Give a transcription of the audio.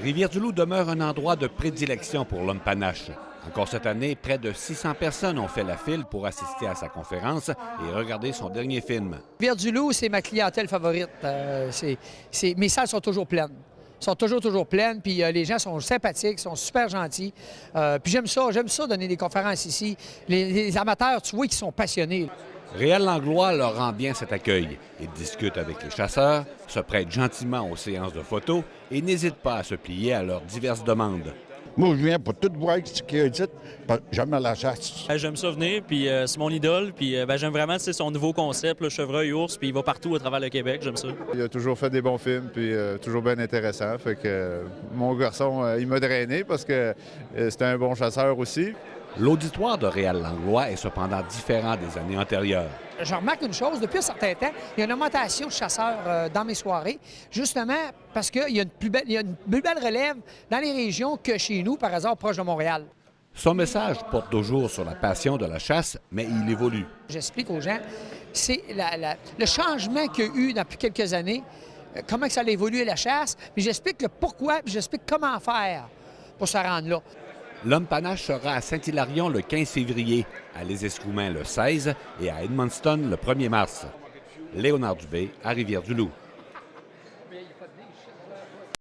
Rivière-du-Loup demeure un endroit de prédilection pour l'homme panache. Encore cette année, près de 600 personnes ont fait la file pour assister à sa conférence et regarder son dernier film. Rivière-du-Loup, c'est ma clientèle favorite. Mes salles sont toujours pleines. Sont toujours pleines, puis les gens sont sympathiques, sont super gentils. Puis j'aime ça donner des conférences ici. Les amateurs, tu vois, qui sont passionnés. Réal Langlois leur rend bien cet accueil. Il discute avec les chasseurs, se prête gentiment aux séances de photos et n'hésite pas à se plier à leurs diverses demandes. Moi, je viens pour tout voir ce qu'il y a ici. J'aime la chasse. J'aime ça venir, puis c'est mon idole, puis j'aime vraiment son nouveau concept, le chevreuil-ours, puis il va partout à travers le Québec, j'aime ça. Il a toujours fait des bons films, puis toujours bien intéressant. Fait que mon garçon, il m'a drainé parce que c'était un bon chasseur aussi. L'auditoire de Réal Langlois est cependant différent des années antérieures. Je remarque une chose, depuis un certain temps, il y a une augmentation de chasseurs dans mes soirées, justement parce qu'il y a une plus belle relève dans les régions que chez nous, par hasard, proche de Montréal. Son message porte toujours sur la passion de la chasse, mais il évolue. J'explique aux gens, c'est le changement qu'il y a eu depuis quelques années, comment que ça a évolué la chasse, puis j'explique le pourquoi, puis j'explique comment faire pour se rendre là. L'homme panache sera à Saint-Hilarion le 15 février, à Les Escoumins le 16 et à Edmundston le 1er mars. Léonard Dubé à Rivière-du-Loup.